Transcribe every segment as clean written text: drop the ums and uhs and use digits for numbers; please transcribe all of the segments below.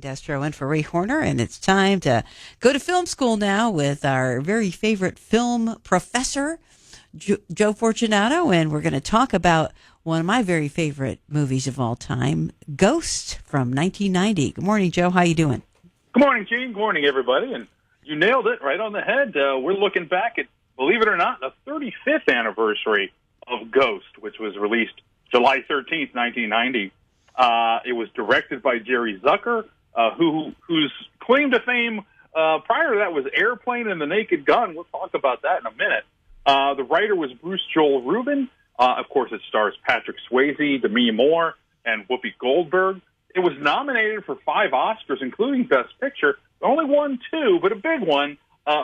Destro in for Ray Horner, and it's time to go to film school now with our very favorite film professor, Joe Fortunato, and we're going to talk about one of my very favorite movies of all time, Ghost from 1990. Good morning, Joe. How you doing? Good morning, Jeanne. Good morning, everybody. And you nailed it right on the head. We're looking back at, believe it or not, the 35th anniversary of Ghost, which was released July 13th, 1990. It was directed by Jerry Zucker, whose claim to fame prior to that was Airplane and the Naked Gun. We'll talk about that in a minute. The writer was Bruce Joel Rubin. Of course, it stars Patrick Swayze, Demi Moore, and Whoopi Goldberg. It was nominated for 5 Oscars, including Best Picture. It only won 2, but a big one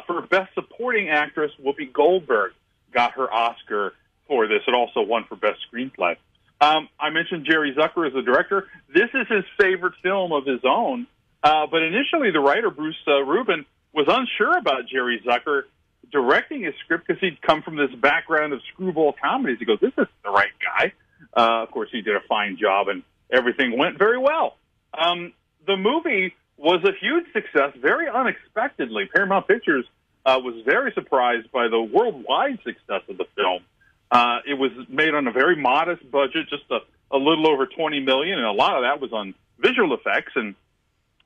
for Best Supporting Actress. Whoopi Goldberg got her Oscar for this. It also won for Best Screenplay. I mentioned Jerry Zucker as the director. This is his favorite film of his own. But initially, the writer, Bruce Rubin, was unsure about Jerry Zucker directing his script because he'd come from this background of screwball comedies. He goes, this isn't the right guy. Of course, he did a fine job, and everything went very well. The movie was a huge success, very unexpectedly. Paramount Pictures was very surprised by the worldwide success of the film. It was made on a very modest budget, just a little over $20 million, and a lot of that was on visual effects. And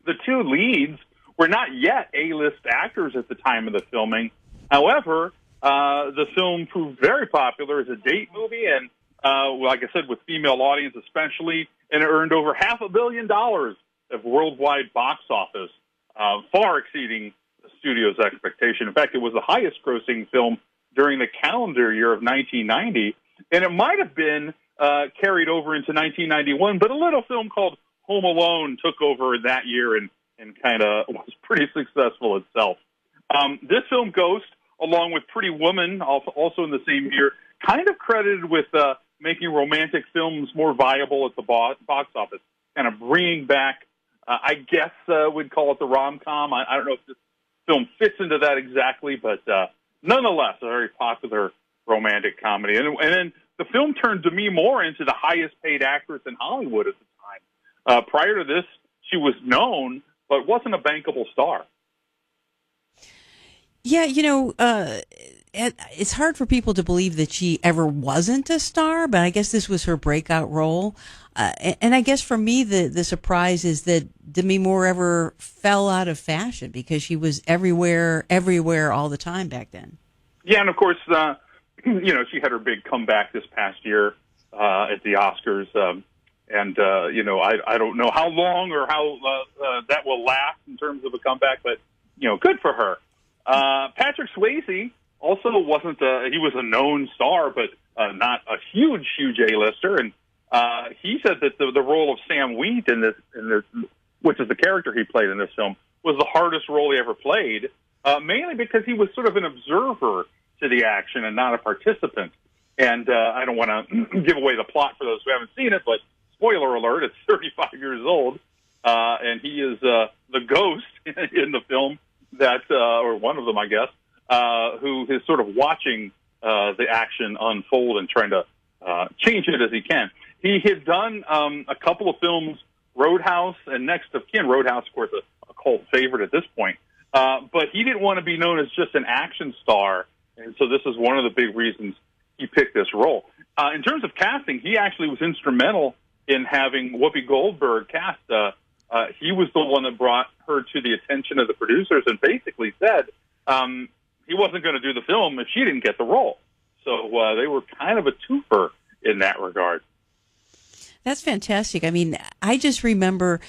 the 2 leads were not yet A-list actors at the time of the filming. However, the film proved very popular as a date movie, and like I said, with female audience especially, and it earned over $500 million of worldwide box office, far exceeding the studio's expectation. In fact, it was the highest-grossing film during the calendar year of 1990, and it might have been carried over into 1991, but a little film called Home Alone took over that year and kind of was pretty successful itself. This film, Ghost, along with Pretty Woman, also in the same year, kind of credited with making romantic films more viable at the box office, kind of bringing back, I guess we'd call it the rom-com. I don't know if this film fits into that exactly, but nonetheless, a very popular romantic comedy. And then the film turned Demi Moore into the highest-paid actress in Hollywood at the time. Prior to this, she was known, but wasn't a bankable star. Yeah, it's hard for people to believe that she ever wasn't a star, but I guess this was her breakout role. And I guess for me, the surprise is that Demi Moore ever fell out of fashion because she was everywhere, all the time back then. Yeah, and of course, she had her big comeback this past year at the Oscars. I don't know how long or how that will last in terms of a comeback, but, good for her. Patrick Swayze also wasn't he was a known star, but not a huge A-lister. And he said that the role of Sam Wheat in this, which is the character he played in this film, was the hardest role he ever played, mainly because he was sort of an observer to the action and not a participant. And I don't want to give away the plot for those who haven't seen it, but spoiler alert, it's 35 years old, and he is the ghost in the film that, or one of them, I guess, who is sort of watching the action unfold and trying to change it as he can. He had done a couple of films, Roadhouse and Next of Kin. Roadhouse, of course, a cult favorite at this point. But he didn't want to be known as just an action star, and so this is one of the big reasons he picked this role. In terms of casting, he actually was instrumental in having Whoopi Goldberg cast. He was the one that brought her to the attention of the producers and basically said he wasn't going to do the film if she didn't get the role. So they were kind of a twofer in that regard. That's fantastic. I mean, I just remember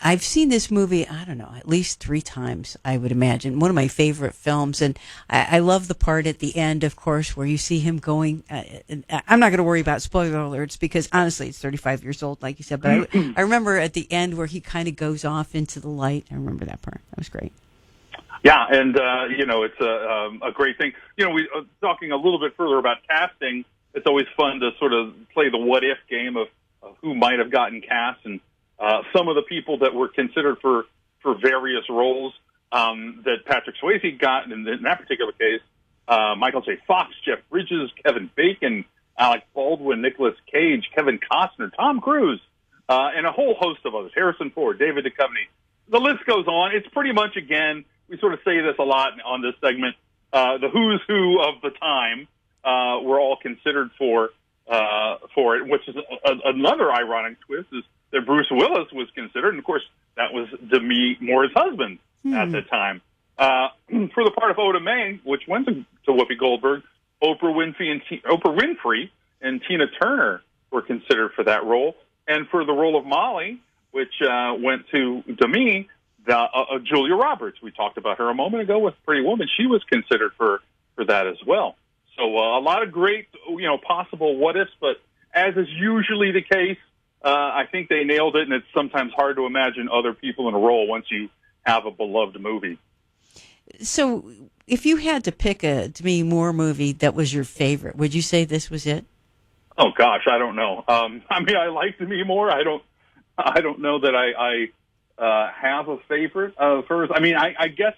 I've seen this movie, I don't know, at least 3 times, I would imagine. One of my favorite films. And I love the part at the end, of course, where you see him going. I'm not going to worry about spoiler alerts because, honestly, it's 35 years old, like you said. But I remember at the end where he kind of goes off into the light. I remember that part. That was great. Yeah, and, it's a great thing. We talking a little bit further about casting, it's always fun to sort of play the what-if game of who might have gotten cast, and some of the people that were considered for various roles that Patrick Swayze got in that particular case, Michael J. Fox, Jeff Bridges, Kevin Bacon, Alec Baldwin, Nicolas Cage, Kevin Costner, Tom Cruise, and a whole host of others, Harrison Ford, David Duchovny. the list goes on. It's pretty much, again, we sort of say this a lot on this segment, the who's who of the time were all considered for it, which is another ironic twist, is that Bruce Willis was considered, and of course that was Demi Moore's husband at the time. For the part of Oda Mae, which went to Whoopi Goldberg, Oprah Winfrey and Tina Turner were considered for that role, and for the role of Molly, which went to Demi, Julia Roberts. We talked about her a moment ago with Pretty Woman. She was considered for that as well. So a lot of great, possible what ifs, but as is usually the case, I think they nailed it, and it's sometimes hard to imagine other people in a role once you have a beloved movie. So if you had to pick a Demi Moore movie that was your favorite, would you say this was it? Oh gosh, I don't know. I like Demi Moore. I don't know that I have a favorite of hers. I guess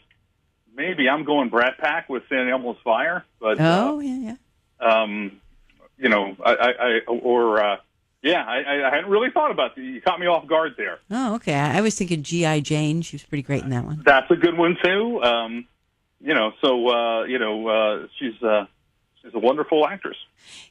maybe I'm going Brat Pack with San Elmo's Fire, but yeah. I hadn't really thought about that. You caught me off guard there. Oh, okay. I was thinking G.I. Jane. She was pretty great in that one. That's a good one too. She's a wonderful actress.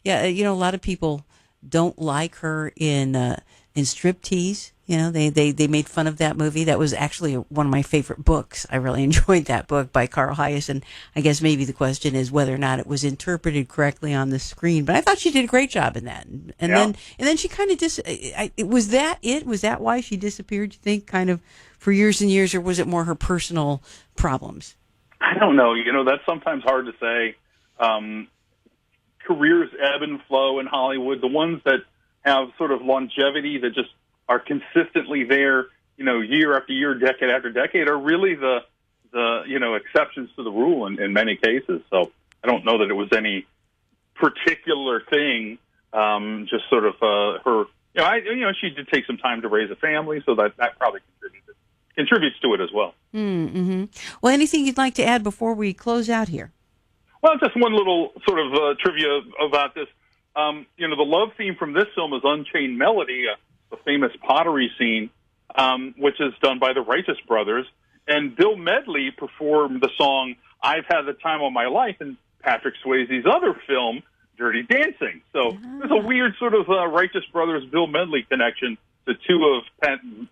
Yeah, a lot of people don't like her in Striptease. They made fun of that movie. That was actually one of my favorite books. I really enjoyed that book by Carl Hiatt, and I guess maybe the question is whether or not it was interpreted correctly on the screen. But I thought she did a great job in that. And then she kind of was that it? Was that why she disappeared, you think, kind of for years and years, or was it more her personal problems? I don't know. That's sometimes hard to say. Careers ebb and flow in Hollywood. The ones that have sort of longevity, that just are consistently there, year after year, decade after decade, are really the exceptions to the rule in many cases. So I don't know that it was any particular thing. Just sort of her. She did take some time to raise a family, so that probably contributes to it as well. Mm-hmm. Well, anything you'd like to add before we close out here? Well, just one little sort of trivia about this. The love theme from this film is Unchained Melody, the famous pottery scene, which is done by the Righteous Brothers. And Bill Medley performed the song I've Had the Time of My Life in Patrick Swayze's other film, Dirty Dancing. So there's a weird sort of Righteous Brothers Bill Medley connection to two of,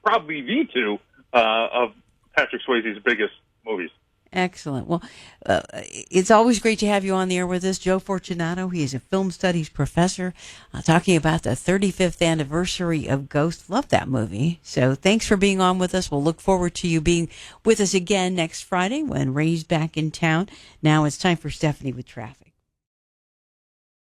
probably the two, of Patrick Swayze's biggest movies. Excellent. Well, it's always great to have you on the air with us. Joe Fortunato, he is a film studies professor, talking about the 35th anniversary of Ghost. Love that movie. So thanks for being on with us. We'll look forward to you being with us again next Friday when Ray's back in town. Now it's time for Stephanie with traffic.